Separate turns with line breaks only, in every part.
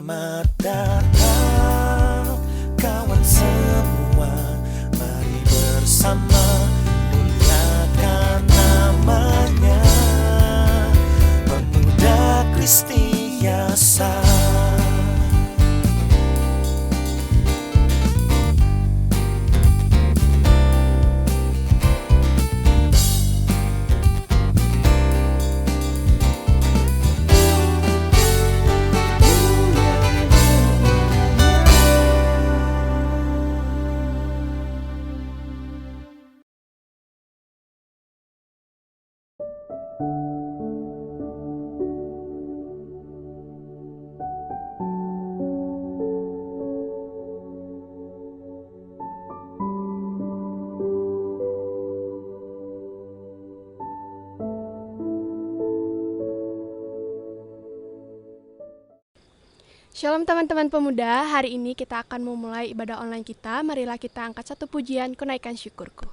Selamat datang kawan semua, mari bersama muliakan namanya, Pemuda Kristi Yasa.
Shalom teman-teman pemuda, hari ini kita akan memulai ibadah online kita. Marilah kita angkat satu pujian, Kunaikan Syukurku.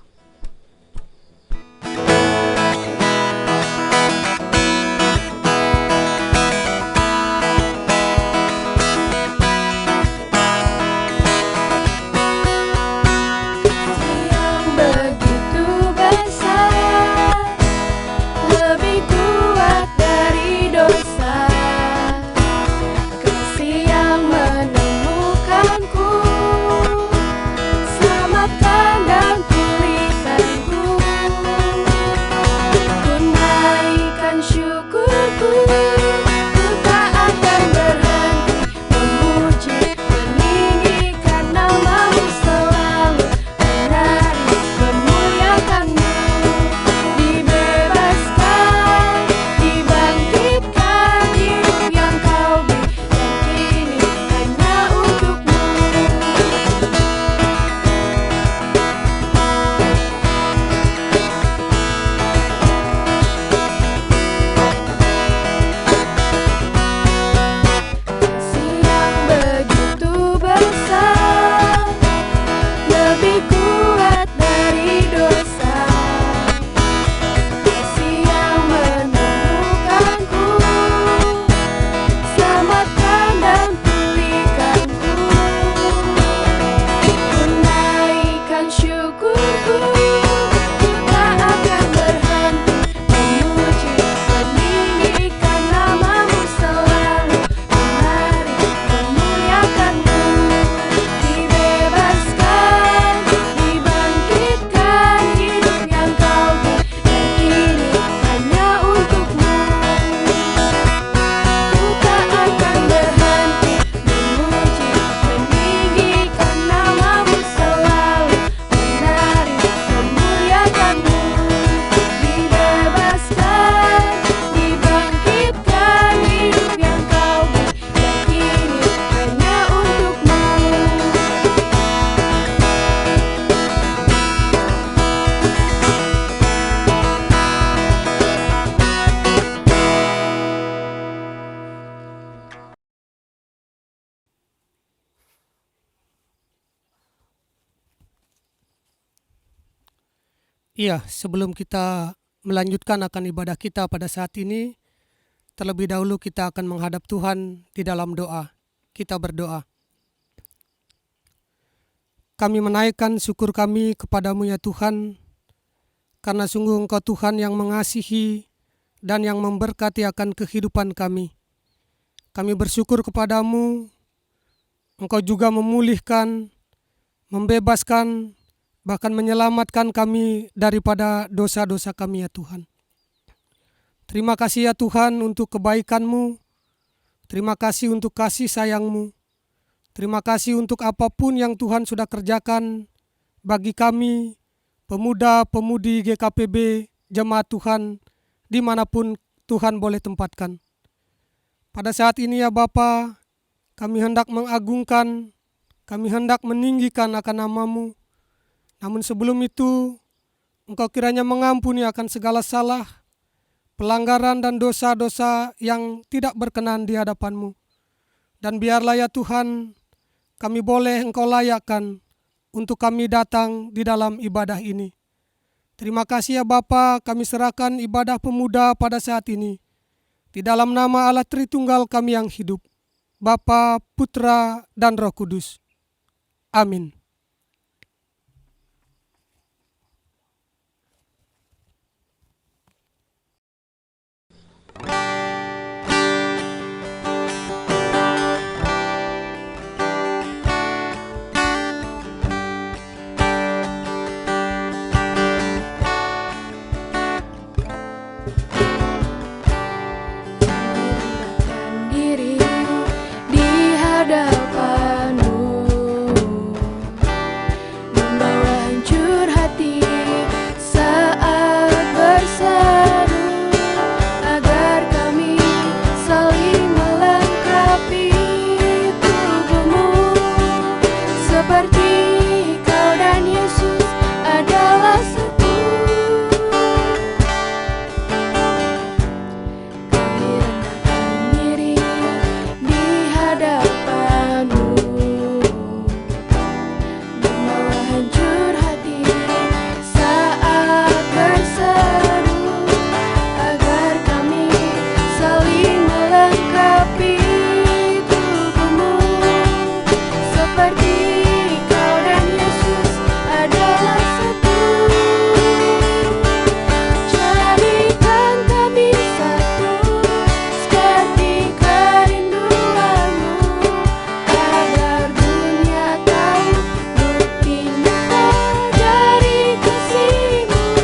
Iya, sebelum kita melanjutkan akan ibadah kita pada saat ini, terlebih dahulu kita akan menghadap Tuhan di dalam doa. Kita berdoa. Kami menaikkan syukur kami kepadamu ya Tuhan, karena sungguh Engkau Tuhan yang mengasihi dan yang memberkati akan kehidupan kami. Kami bersyukur kepadamu, Engkau juga memulihkan, membebaskan, bahkan menyelamatkan kami daripada dosa-dosa kami ya Tuhan. Terima kasih ya Tuhan untuk kebaikan-Mu, terima kasih untuk kasih sayang-Mu, terima kasih untuk apapun yang Tuhan sudah kerjakan bagi kami, pemuda-pemudi GKPB, jemaat Tuhan, dimanapun Tuhan boleh tempatkan. Pada saat ini ya Bapa, kami hendak mengagungkan, kami hendak meninggikan akan nama-Mu. Namun sebelum itu, Engkau kiranya mengampuni akan segala salah, pelanggaran dan dosa-dosa yang tidak berkenan di hadapan-Mu. Dan biarlah ya Tuhan, kami boleh Engkau layakkan untuk kami datang di dalam ibadah ini. Terima kasih ya Bapa, kami serahkan ibadah pemuda pada saat ini. Di dalam nama Allah Tritunggal kami yang hidup, Bapa, Putra, dan Roh Kudus. Amin.
Diri di hadapan-Mu, membawa hancur hati saat berseru, agar kami saling melengkapi tubuh-Mu, seperti Kau dan Yesus adalah satu. Kami rendahkan diri di hadapan-Mu, membawa hancur hati saat berseru, agar kami saling melengkapi tubuh-Mu, seperti Kau dan Yesus adalah satu. Jadikan kami satu, seperti kerinduan-Mu, agar dunia tahu bukti nyata dari kasih-Mu.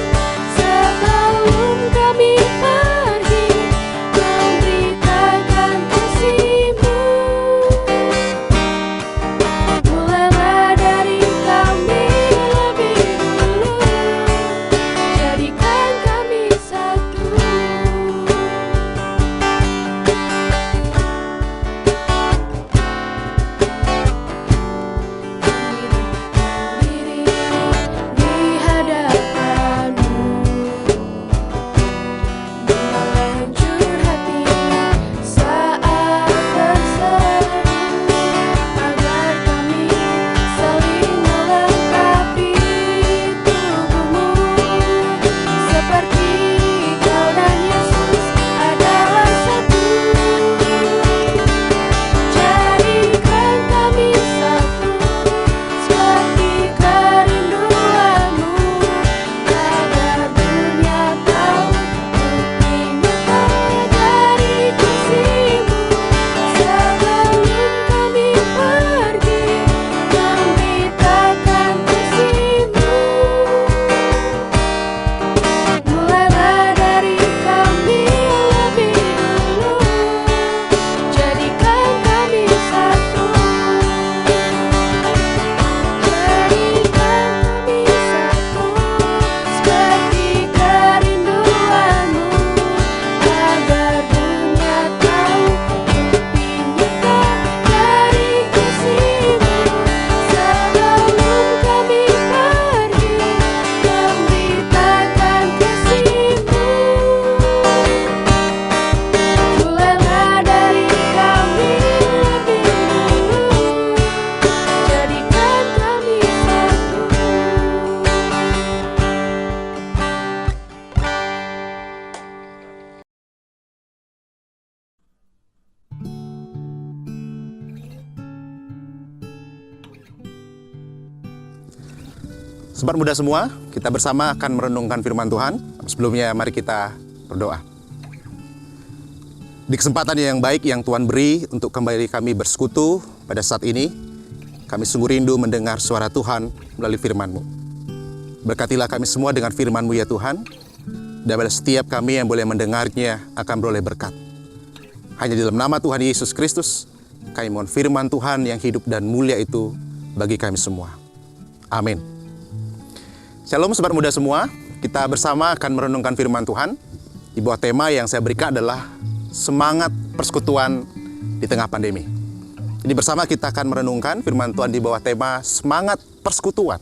Sebelum kami pergi memberitakan kasih-Mu, mulailah dari kami lebih dulu, jadikan kami satu. Diri di hadapan-Mu, membawa hancur hati saat berseru, agar kami saling melengkapi tubuh-Mu, seperti Kau dan Yesus adalah satu. Jadikan kami satu, seperti kerinduan-Mu, agar dunia tahu bukti nyata dari kasih-Mu. Sebelum kami pergi memberitakan kasih-Mu, mulailah dari kami lebih dulu, jadikan kami satu. Jadikan kami satu, seperti kerinduan-Mu, agar dunia tahu bukti nyata dari kasih-Mu. Sebelum kami pergi memberitakan kasih-Mu, mulailah dari kami lebih dulu, jadikan kami satu.
Sobat muda semua, kita bersama akan merenungkan firman Tuhan. Sebelumnya mari kita berdoa. Di kesempatan yang baik yang Tuhan beri untuk kembali kami bersekutu pada saat ini, kami sungguh rindu mendengar suara Tuhan melalui firman-Mu. Berkatilah kami semua dengan firman-Mu ya Tuhan, dan pada setiap kami yang boleh mendengarnya akan beroleh berkat. Hanya di dalam nama Tuhan Yesus Kristus, kami mohon firman Tuhan yang hidup dan mulia itu bagi kami semua. Amin. Shalom sobat muda semua, kita bersama akan merenungkan firman Tuhan. Di bawah tema yang saya berikan adalah semangat persekutuan di tengah pandemi. Jadi bersama kita akan merenungkan firman Tuhan di bawah tema semangat persekutuan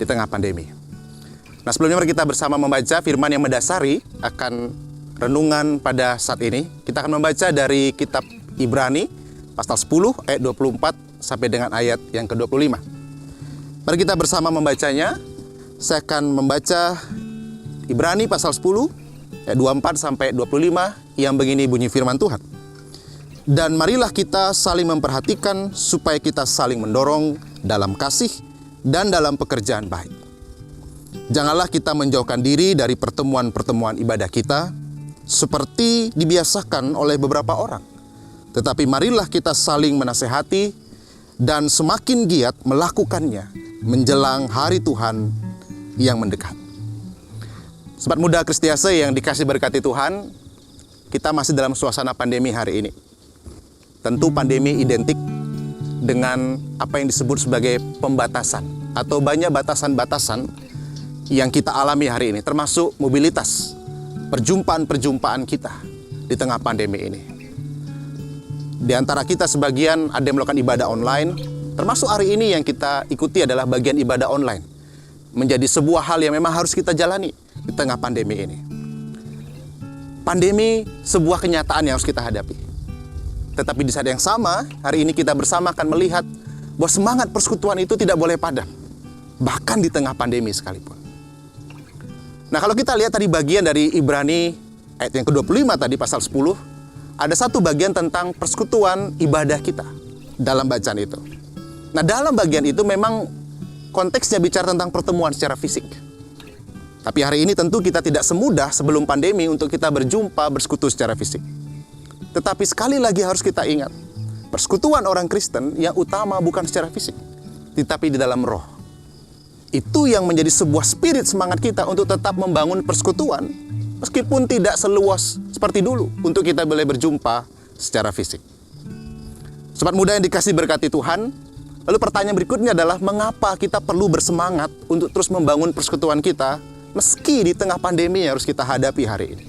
di tengah pandemi. Nah, sebelumnya mari kita bersama membaca firman yang mendasari akan renungan pada saat ini. Kita akan membaca dari kitab Ibrani pasal 10 ayat 24 sampai dengan ayat yang ke-25. Mari kita bersama membacanya. Saya akan membaca Ibrani pasal 10 ayat 24 sampai 25 yang begini bunyi firman Tuhan. Dan marilah kita saling memperhatikan supaya kita saling mendorong dalam kasih dan dalam pekerjaan baik. Janganlah kita menjauhkan diri dari pertemuan-pertemuan ibadah kita seperti dibiasakan oleh beberapa orang. Tetapi marilah kita saling menasehati dan semakin giat melakukannya menjelang hari Tuhan yang mendekat. Sobat muda Kristiase yang dikasih berkati Tuhan, kita masih dalam suasana pandemi hari ini. Tentu pandemi identik dengan apa yang disebut sebagai pembatasan atau banyak batasan-batasan yang kita alami hari ini, termasuk mobilitas, perjumpaan-perjumpaan kita di tengah pandemi ini. Di antara kita sebagian ada yang melakukan ibadah online, termasuk hari ini yang kita ikuti adalah bagian ibadah online. Menjadi sebuah hal yang memang harus kita jalani di tengah pandemi ini. Pandemi sebuah kenyataan yang harus kita hadapi. Tetapi di saat yang sama, hari ini kita bersama akan melihat bahwa semangat persekutuan itu tidak boleh padam. Bahkan di tengah pandemi sekalipun. Nah, kalau kita lihat tadi bagian dari Ibrani ayat yang ke-25 tadi pasal 10, ada satu bagian tentang persekutuan ibadah kita dalam bacaan itu. Nah, dalam bagian itu memang konteksnya bicara tentang pertemuan secara fisik. Tapi hari ini tentu kita tidak semudah sebelum pandemi untuk kita berjumpa, bersekutu secara fisik. Tetapi sekali lagi harus kita ingat, persekutuan orang Kristen yang utama bukan secara fisik, tetapi di dalam roh. Itu yang menjadi sebuah spirit semangat kita untuk tetap membangun persekutuan, meskipun tidak seluas seperti dulu untuk kita boleh berjumpa secara fisik. Sobat muda yang dikasih berkati Tuhan, lalu pertanyaan berikutnya adalah mengapa kita perlu bersemangat untuk terus membangun persekutuan kita meski di tengah pandemi yang harus kita hadapi hari ini.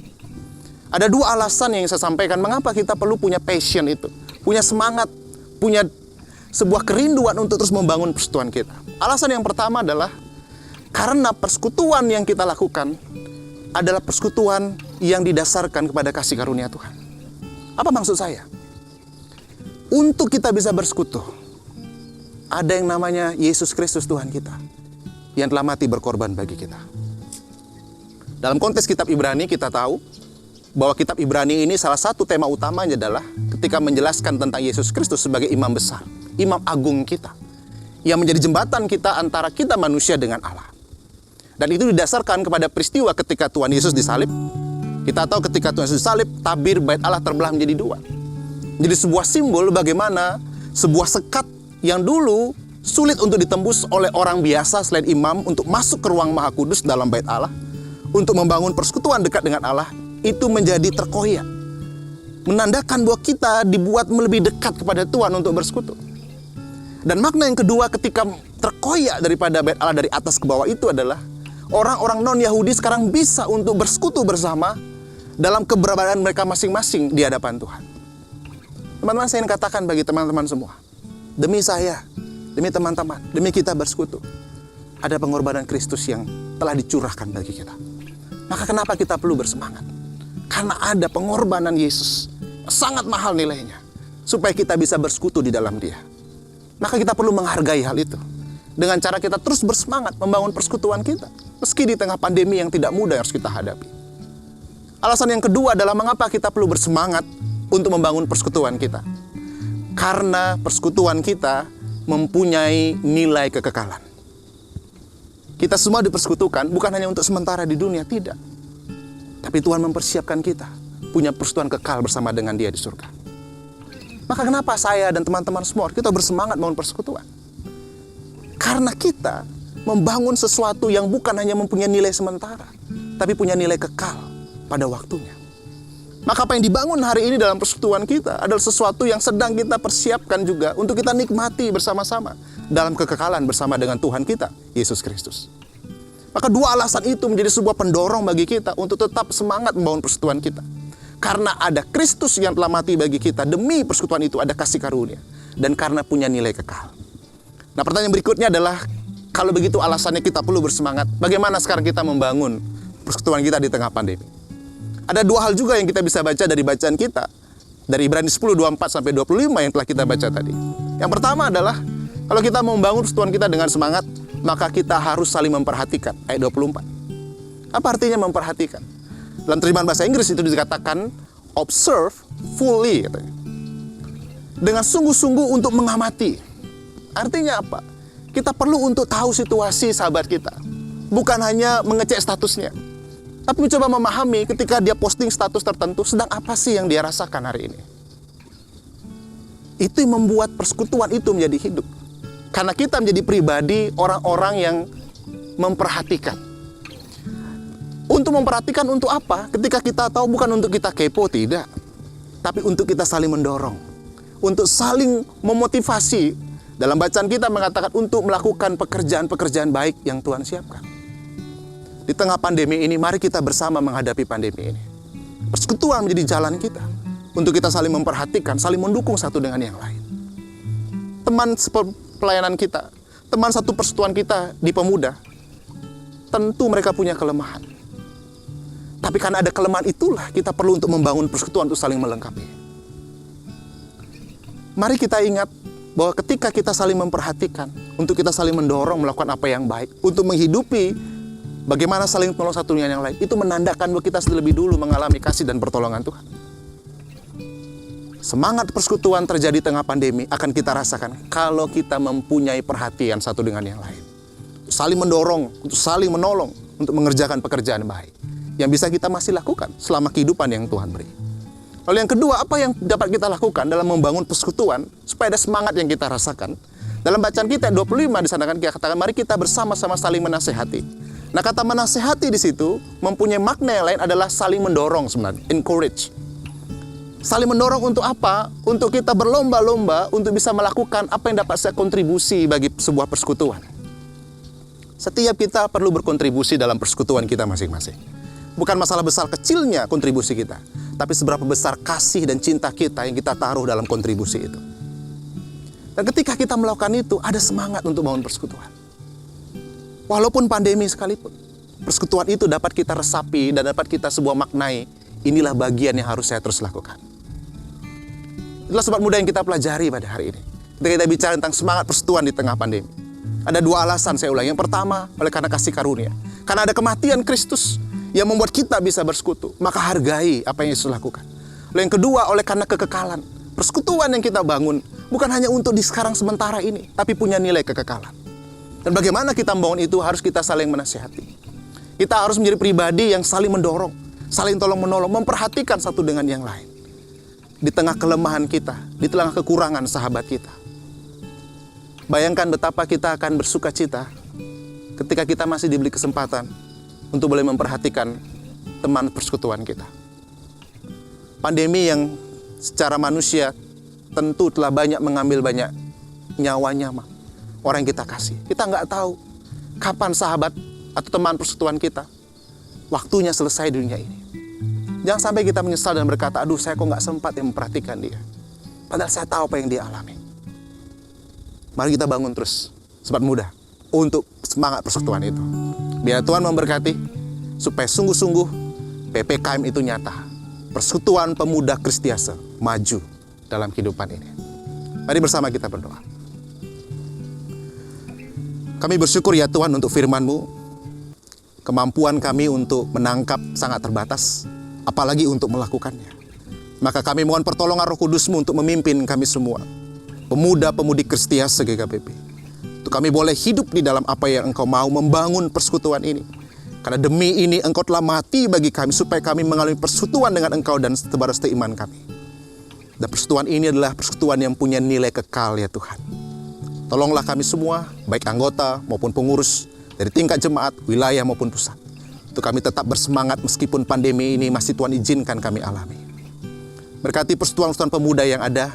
Ada dua alasan yang saya sampaikan mengapa kita perlu punya passion itu, punya semangat, punya sebuah kerinduan untuk terus membangun persekutuan kita. Alasan yang pertama adalah karena persekutuan yang kita lakukan adalah persekutuan yang didasarkan kepada kasih karunia Tuhan. Apa maksud saya? Untuk kita bisa bersekutu, ada yang namanya Yesus Kristus Tuhan kita, yang telah mati berkorban bagi kita. Dalam konteks kitab Ibrani kita tahu bahwa kitab Ibrani ini salah satu tema utamanya adalah ketika menjelaskan tentang Yesus Kristus sebagai imam besar, imam agung kita, yang menjadi jembatan kita antara kita manusia dengan Allah. Dan itu didasarkan kepada peristiwa ketika Tuhan Yesus disalib. Kita tahu ketika Tuhan Yesus disalib, tabir bait Allah terbelah menjadi dua. Jadi sebuah simbol bagaimana sebuah sekat yang dulu sulit untuk ditembus oleh orang biasa selain imam untuk masuk ke ruang Maha Kudus dalam bait Allah, untuk membangun persekutuan dekat dengan Allah, itu menjadi terkoyak. Menandakan bahwa kita dibuat lebih dekat kepada Tuhan untuk bersekutu. Dan makna yang kedua ketika terkoyak daripada bait Allah dari atas ke bawah itu adalah orang-orang non-Yahudi sekarang bisa untuk bersekutu bersama dalam keberadaan mereka masing-masing di hadapan Tuhan. Teman-teman, saya ingin katakan bagi teman-teman semua, demi saya, demi teman-teman, demi kita bersekutu, ada pengorbanan Kristus yang telah dicurahkan bagi kita. Maka kenapa kita perlu bersemangat? Karena ada pengorbanan Yesus yang sangat mahal nilainya, supaya kita bisa bersekutu di dalam Dia. Maka kita perlu menghargai hal itu dengan cara kita terus bersemangat membangun persekutuan kita, meski di tengah pandemi yang tidak mudah yang harus kita hadapi. Alasan yang kedua adalah mengapa kita perlu bersemangat untuk membangun persekutuan kita. Karena persekutuan kita mempunyai nilai kekekalan. Kita semua dipersekutukan bukan hanya untuk sementara di dunia, tidak. Tapi Tuhan mempersiapkan kita punya persekutuan kekal bersama dengan Dia di surga. Maka kenapa saya dan teman-teman semua kita bersemangat membangun persekutuan? Karena kita membangun sesuatu yang bukan hanya mempunyai nilai sementara, tapi punya nilai kekal pada waktunya. Maka apa yang dibangun hari ini dalam persekutuan kita adalah sesuatu yang sedang kita persiapkan juga untuk kita nikmati bersama-sama dalam kekekalan bersama dengan Tuhan kita, Yesus Kristus. Maka dua alasan itu menjadi sebuah pendorong bagi kita untuk tetap semangat membangun persekutuan kita. Karena ada Kristus yang telah mati bagi kita, demi persekutuan itu ada kasih karunia. Dan karena punya nilai kekal. Nah, pertanyaan berikutnya adalah, kalau begitu alasannya kita perlu bersemangat, bagaimana sekarang kita membangun persekutuan kita di tengah pandemi? Ada dua hal juga yang kita bisa baca dari bacaan kita. Dari Ibrani 10, 24-25 yang telah kita baca tadi. Yang pertama adalah, kalau kita mau membangun persekutuan kita dengan semangat, maka kita harus saling memperhatikan. Ayat 24. Apa artinya memperhatikan? Dalam terjemahan bahasa Inggris itu dikatakan observe fully, katanya. dengan sungguh-sungguh untuk mengamati. Artinya apa? Kita perlu untuk tahu situasi sahabat kita. Bukan hanya mengecek statusnya, tapi mencoba memahami ketika dia posting status tertentu, sedang apa sih yang dia rasakan hari ini. Itu yang membuat persekutuan itu menjadi hidup. Karena kita menjadi pribadi orang-orang yang memperhatikan. Untuk memperhatikan untuk apa? Ketika kita tahu bukan untuk kita kepo, tidak. Tapi untuk kita saling mendorong. Untuk saling memotivasi. Dalam bacaan kita mengatakan untuk melakukan pekerjaan-pekerjaan baik yang Tuhan siapkan. Di tengah pandemi ini, mari kita bersama menghadapi pandemi ini. Persekutuan menjadi jalan kita. Untuk kita saling memperhatikan, saling mendukung satu dengan yang lain. Teman pelayanan kita, teman satu persekutuan kita di pemuda, tentu mereka punya kelemahan. Tapi karena ada kelemahan itulah kita perlu untuk membangun persekutuan untuk saling melengkapi. Mari kita ingat bahwa ketika kita saling memperhatikan, untuk kita saling mendorong melakukan apa yang baik, untuk menghidupi bagaimana saling menolong satu dengan yang lain, itu menandakan bahwa kita lebih dulu mengalami kasih dan pertolongan Tuhan. Semangat persekutuan terjadi tengah pandemi akan kita rasakan kalau kita mempunyai perhatian satu dengan yang lain. Saling mendorong, untuk saling menolong, untuk mengerjakan pekerjaan baik yang bisa kita masih lakukan selama kehidupan yang Tuhan beri. Lalu yang kedua, apa yang dapat kita lakukan dalam membangun persekutuan supaya ada semangat yang kita rasakan? Dalam bacaan kita 25 di sana kan kita katakan, mari kita bersama-sama saling menasehati. Nah, kata menasehati di situ mempunyai makna yang lain adalah saling mendorong sebenarnya, encourage. Saling mendorong untuk apa? Untuk kita berlomba-lomba untuk bisa melakukan apa yang dapat saya kontribusi bagi sebuah persekutuan. Setiap kita perlu berkontribusi dalam persekutuan kita masing-masing. Bukan masalah besar kecilnya kontribusi kita, tapi seberapa besar kasih dan cinta kita yang kita taruh dalam kontribusi itu. Dan ketika kita melakukan itu, ada semangat untuk bangun persekutuan. Walaupun pandemi sekalipun, persekutuan itu dapat kita resapi dan dapat kita sebuah maknai. Inilah bagian yang harus saya terus lakukan. Itulah sobat muda yang kita pelajari pada hari ini. Ketika kita bicara tentang semangat persekutuan di tengah pandemi. Ada dua alasan saya ulang. Yang pertama, oleh karena kasih karunia. Karena ada kematian Kristus yang membuat kita bisa bersekutu. Maka hargai apa yang Yesus lakukan. Lalu yang kedua, oleh karena kekekalan. Persekutuan yang kita bangun bukan hanya untuk di sekarang sementara ini, tapi punya nilai kekekalan. Dan bagaimana kita membangun itu harus kita saling menasihati. Kita harus menjadi pribadi yang saling mendorong, saling tolong-menolong, memperhatikan satu dengan yang lain. Di tengah kelemahan kita, di tengah kekurangan sahabat kita. Bayangkan betapa kita akan bersuka cita ketika kita masih diberi kesempatan untuk boleh memperhatikan teman persekutuan kita. Pandemi yang secara manusia tentu telah banyak mengambil banyak nyawanya orang yang kita kasih. Kita nggak tahu kapan sahabat atau teman persekutuan kita waktunya selesai di dunia ini. Jangan sampai kita menyesal dan berkata, aduh saya kok nggak sempat yang memperhatikan dia. Padahal saya tahu apa yang dia alami. Mari kita bangun terus, sobat muda, untuk semangat persekutuan itu. Biar Tuhan memberkati, supaya sungguh-sungguh PPKM itu nyata. Persekutuan Pemuda Kristiase maju dalam kehidupan ini. Mari bersama kita berdoa. Kami bersyukur ya Tuhan untuk firman-Mu. Kemampuan kami untuk menangkap sangat terbatas, apalagi untuk melakukannya. Maka kami mohon pertolongan Roh Kudus-Mu untuk memimpin kami semua, pemuda-pemudi Kristiase GKPP. Untuk kami boleh hidup di dalam apa yang Engkau mau, membangun persekutuan ini. Karena demi ini Engkau telah mati bagi kami, supaya kami mengalami persekutuan dengan Engkau dan setebar seiman kami. Dan persekutuan ini adalah persekutuan yang punya nilai kekal ya Tuhan. Tolonglah kami semua, baik anggota maupun pengurus, dari tingkat jemaat, wilayah maupun pusat. Untuk kami tetap bersemangat meskipun pandemi ini masih Tuhan izinkan kami alami. Berkati persekutuan pemuda yang ada,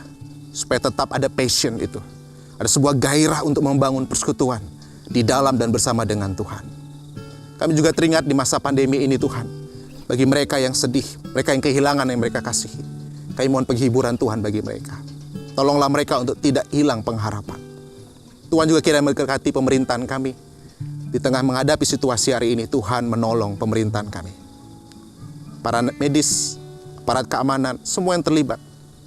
supaya tetap ada passion itu. Ada sebuah gairah untuk membangun persekutuan di dalam dan bersama dengan Tuhan. Kami juga teringat di masa pandemi ini Tuhan, bagi mereka yang sedih, mereka yang kehilangan yang mereka kasihi. Kami mohon penghiburan Tuhan bagi mereka. Tolonglah mereka untuk tidak hilang pengharapan. Tuhan juga kiranya memberkati pemerintahan kami. Di tengah menghadapi situasi hari ini, Tuhan menolong pemerintahan kami. Para medis, aparat keamanan, semua yang terlibat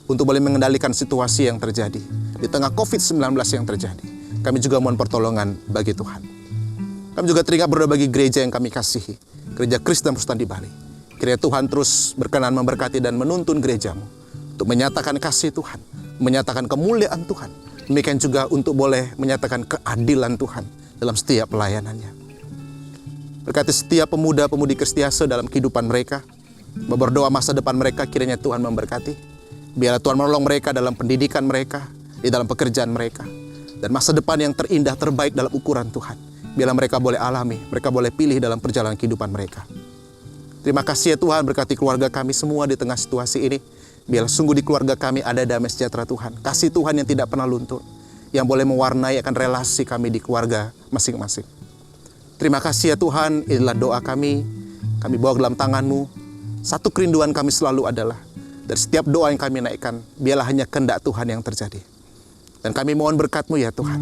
untuk boleh mengendalikan situasi yang terjadi. Di tengah COVID-19 yang terjadi, kami juga mohon pertolongan bagi Tuhan. Kami juga teringat berdoa bagi gereja yang kami kasihi, Gereja Kristen Persekutuan di Bali. Kiranya Tuhan terus berkenan memberkati dan menuntun gerejamu untuk menyatakan kasih Tuhan menyatakan kemuliaan Tuhan. Demikian juga untuk boleh menyatakan keadilan Tuhan dalam setiap pelayanannya. Berkati setiap pemuda-pemudi Kristiase dalam kehidupan mereka. Berdoa masa depan mereka kiranya Tuhan memberkati. Biarlah Tuhan menolong mereka dalam pendidikan mereka, di dalam pekerjaan mereka. Dan masa depan yang terindah, terbaik dalam ukuran Tuhan. Biarlah mereka boleh alami, mereka boleh pilih dalam perjalanan kehidupan mereka. Terima kasih ya Tuhan, berkati keluarga kami semua di tengah situasi ini. Biarlah sungguh di keluarga kami ada damai sejahtera Tuhan. Kasih Tuhan yang tidak pernah luntur, yang boleh mewarnai akan relasi kami di keluarga masing-masing. Terima kasih ya Tuhan, inilah doa kami bawa dalam tangan-Mu. Satu kerinduan kami selalu adalah, dari setiap doa yang kami naikkan, biarlah hanya kehendak Tuhan yang terjadi. Dan kami mohon berkat-Mu ya Tuhan.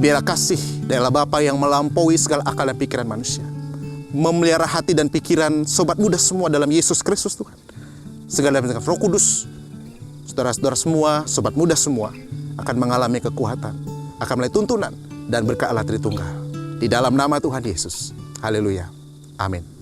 Biarlah kasih dari Bapa yang melampaui segala akal dan pikiran manusia, memelihara hati dan pikiran sobat muda semua dalam Yesus Kristus Tuhan. Segala dengan Roh Kudus, saudara-saudara semua, sobat muda semua akan mengalami kekuatan, akan melalui tuntunan dan berkat Allah Tritunggal. Di dalam nama Tuhan Yesus. Haleluya. Amin.